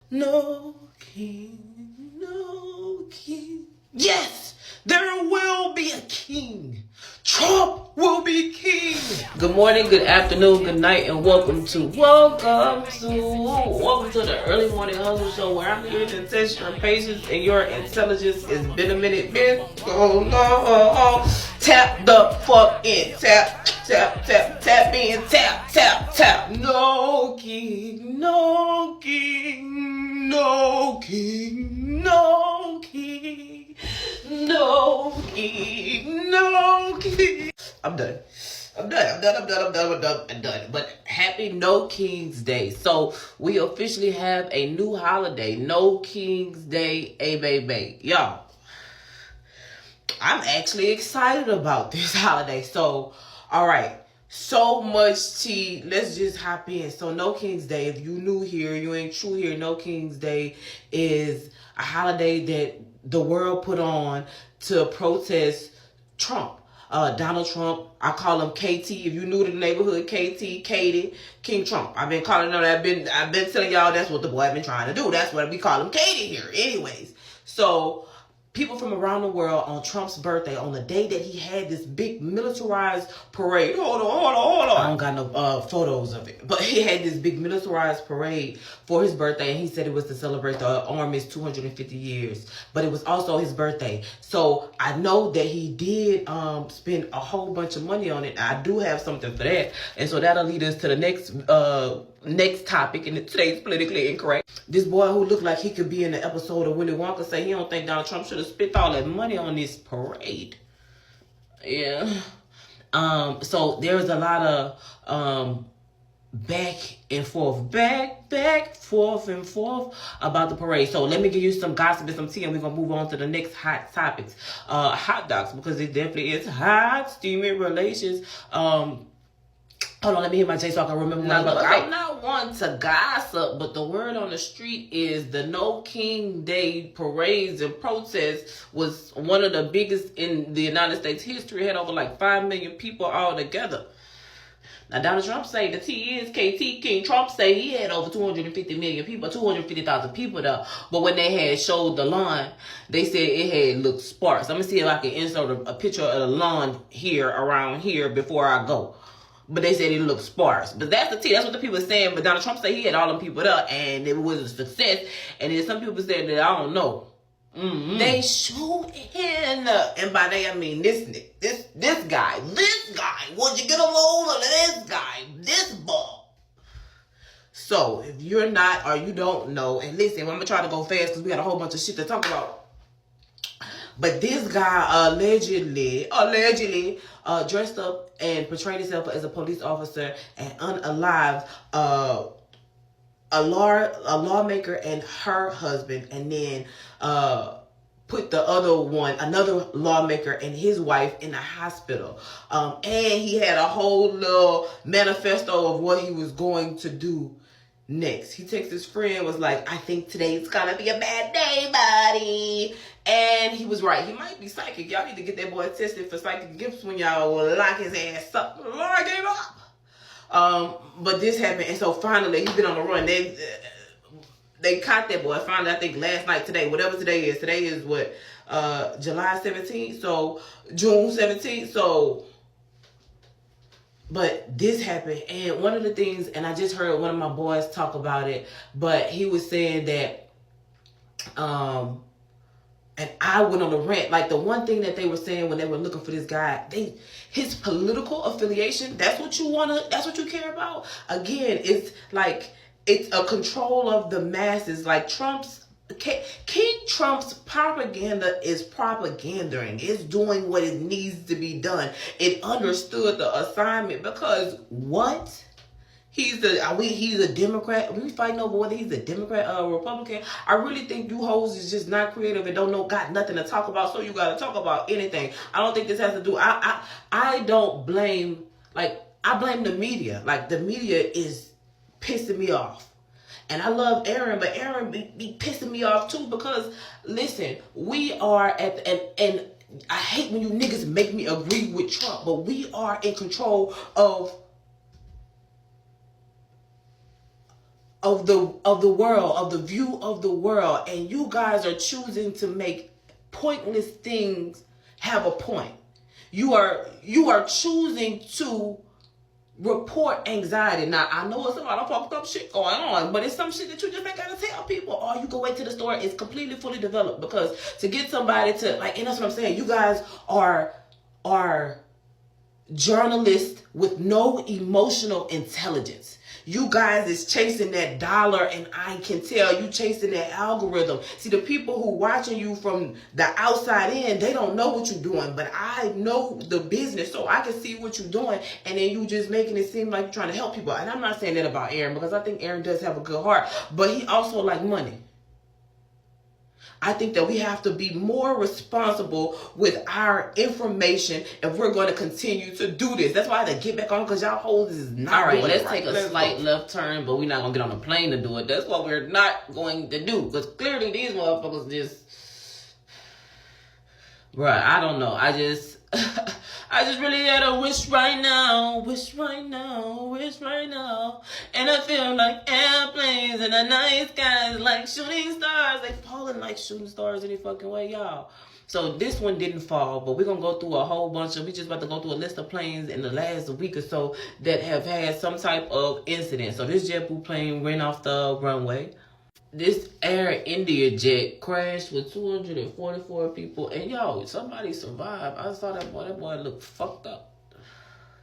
No king, no king. Yes, there will be a king. Trump will be king. Good morning, good afternoon, good night, and welcome to the early morning hustle show, where I'm here to test your patience and your intelligence. It's been a minute, been so long. Tap the fuck in, tap, tap, tap, tap in, tap, tap, tap. No king, no king, no king, no king, no king, no king. I'm done. I'm done. But happy No King's Day. So we officially have a new holiday, No King's Day, baby. Y'all, I'm actually excited about this holiday. So, all right. So much tea. Let's just hop in. So, No King's Day, if you new here, you ain't true here, No King's Day is a holiday that the world put on to protest Trump. Donald Trump, I call him KT. If you new to the neighborhood, KT, Katie, King Trump. I've been calling him. I've been telling y'all that's what the boy been trying to do. That's what we call him, Katie here. Anyways, so people from around the world on Trump's birthday, on the day that he had this big militarized parade. Hold on. I don't got no photos of it. But he had this big militarized parade for his birthday, and he said it was to celebrate the Army's 250 years. But it was also his birthday. So I know that he did spend a whole bunch of money on it. I do have something for that. And so that'll lead us to the next topic, and today's politically incorrect. This boy who looked like he could be in the episode of Willy Wonka say he don't think Donald Trump should have spent all that money on this parade. Yeah. So there's a lot of back and forth about the parade. So let me give you some gossip and some tea, and we're gonna move on to the next hot topics. Hot dogs, because it definitely is hot, steamy relations. Hold on, let me hit my J so I can remember. Now, look, I'm not one to gossip, but the word on the street is the No King Day parades and protests was one of the biggest in the United States history. It had over like 5 million people all together. Now, Donald Trump say the T is KT. King Trump say he had over 250 million people, 250,000 people there. But when they had showed the lawn, they said it had looked sparse. I'm going to see if I can insert a picture of the lawn here, around here, before I go. But they said it looked sparse. But that's the tea. That's what the people are saying. But Donald Trump said he had all them people there, and it was a success. And then some people said that, I don't know. Mm-hmm. They shooting. And by they, I mean this guy. Would you get a load of this guy? This ball. So, if you're not, or you don't know, and listen, I'm going to try to go fast because we got a whole bunch of shit to talk about. But this guy allegedly dressed up and portrayed himself as a police officer and unalived a lawmaker and her husband, and then put another lawmaker and his wife in the hospital. And he had a whole little manifesto of what he was going to do next. He texted his friend, was like, I think today's gonna be a bad day, buddy. And he was right. He might be psychic. Y'all need to get that boy tested for psychic gifts when y'all will lock his ass up. Lock him up. But this happened, and so finally he's been on the run. They caught that boy finally, I think last night, today, whatever today is. Today is what? July 17th, so June 17th, so. But this happened, and one of the things, and I just heard one of my boys talk about it, but he was saying that, and I went on a rant, like the one thing that they were saying when they were looking for this guy, his political affiliation, that's what you care about? Again, it's like, it's a control of the masses, like King Trump's propaganda is propagandering. It's doing what it needs to be done. It understood the assignment because what? He's a Democrat. We fighting over whether he's a Democrat or a Republican. I really think you hoes is just not creative and got nothing to talk about, so you gotta talk about anything. I don't think this has to do. I don't blame, I blame the media. Like, the media is pissing me off. And I love Aaron, but Aaron be pissing me off too, because listen, we are and I hate when you niggas make me agree with Trump, but we are in control of of the world, of the view of the world, and you guys are choosing to make pointless things have a point. You are choosing to report anxiety. Now, I know it's a lot of fucked up shit going on, but it's some shit that you just ain't gotta tell people. Or you go wait till the story is completely fully developed, because to get somebody to, like, and that's what I'm saying, you guys are journalists with no emotional intelligence. You guys is chasing that dollar, and I can tell you chasing that algorithm. See, the people who watching you from the outside in, they don't know what you're doing, but I know the business, so I can see what you're doing, and then you just making it seem like you're trying to help people. And I'm not saying that about Aaron, because I think Aaron does have a good heart, but he also like money. I think that we have to be more responsible with our information if we're going to continue to do this. That's why I had to get back on, because y'all hoes is not all right, doing let's it right. take a slight left turn, but we're not going to get on a plane to do it. That's what we're not going to do, because clearly these motherfuckers just... Bruh, I don't know. I just really had a wish right now. And I feel like airplanes in the night skies, like shooting stars. They falling like shooting stars any fucking way, y'all. So this one didn't fall, but we're going to go through a whole bunch of, we just about to go through a list of planes in the last week or so that have had some type of incident. So this JetBlue plane ran off the runway. This Air India jet crashed with 244 people. And yo, somebody survived. I saw that boy looked fucked up.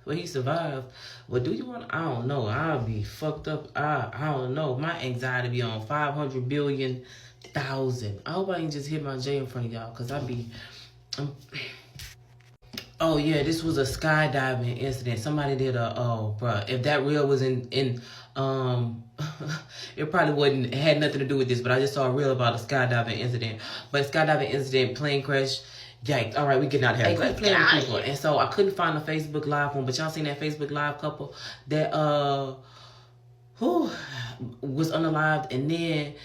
But he survived. But do you want, I don't know. I'll be fucked up. I don't know. My anxiety be on 500 billion thousand. I hope I ain't just hit my J in front of y'all, because oh yeah, this was a skydiving incident. Somebody did bruh, if that reel was in it probably wouldn't, it had nothing to do with this, but I just saw a reel about a skydiving incident. But skydiving incident, plane crash. Yikes. All right, we getting out here. Quit playing with people. And so I couldn't find a Facebook Live one, but y'all seen that Facebook Live couple that who was unalived, and then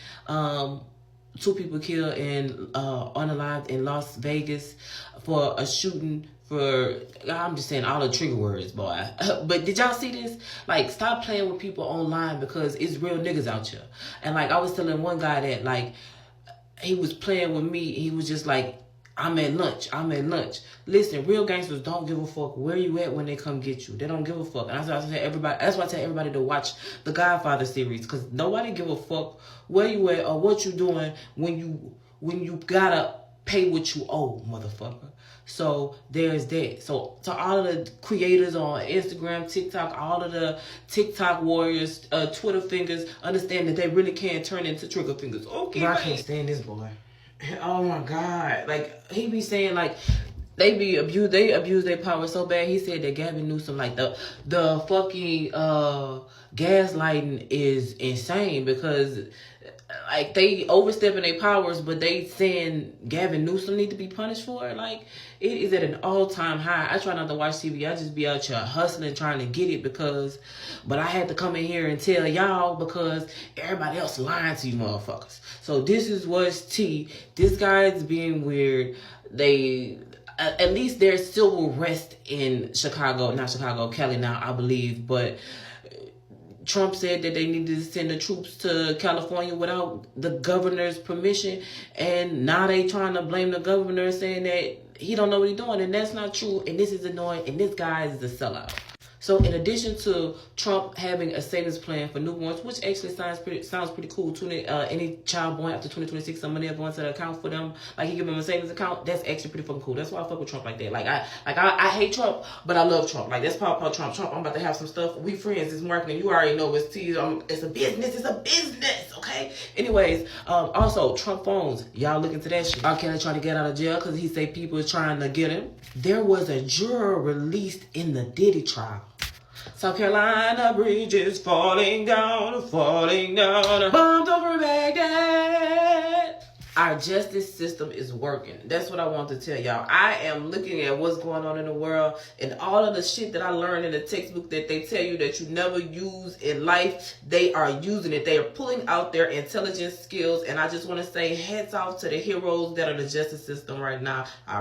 2 people killed and unalived in Las Vegas for a shooting for, I'm just saying all the trigger words, boy. But did y'all see this? Like, stop playing with people online, because it's real niggas out here. And like, I was telling one guy that, like, he was playing with me. He was just like, I'm at lunch. Listen, real gangsters don't give a fuck where you at when they come get you. They don't give a fuck. And that's why I tell everybody to watch the Godfather series, because nobody give a fuck where you at or what you doing when you gotta pay what you owe, motherfucker. So there's that. So to all of the creators on Instagram, TikTok, all of the TikTok warriors, Twitter fingers, understand that they really can turn into trigger fingers. Okay, I can't stand this boy. Oh my God. Like, he be saying, like, they abuse their power so bad. He said that Gavin Newsom, like, the fucking gaslighting is insane, because like, they overstepping their powers, but they saying Gavin Newsom need to be punished for it. Like, it is at an all-time high. I try not to watch TV. I just be out here hustling, trying to get it, but I had to come in here and tell y'all, because everybody else lying to you motherfuckers. So this is what's tea. This guy's being weird. They, at least there's civil rest in Cali now, I believe, but Trump said that they needed to send the troops to California without the governor's permission, and now they trying to blame the governor, saying that he don't know what he's doing, and that's not true, and this is annoying, and this guy is a sellout. So in addition to Trump having a savings plan for newborns, which actually sounds pretty cool, any child born after 2026, some money going to the account for them, like he give them a savings account, that's actually pretty fucking cool. That's why I fuck with Trump like that. Like I hate Trump, but I love Trump. Like, that's Paul Trump. I'm about to have some stuff. We friends. It's marketing. You already know it's tea. It's a business. Okay. Anyways, also Trump phones. Y'all look into that shit. R. Kelly trying to get out of jail because he say people is trying to get him. There was a juror released in the Diddy trial. South Carolina bridges falling down. Bombs over Baghdad. Our justice system is working. That's what I want to tell y'all. I am looking at what's going on in the world, and all of the shit that I learned in the textbook that they tell you that you never use in life, they are using it. They are pulling out their intelligence skills, and I just want to say hats off to the heroes that are the justice system right now. I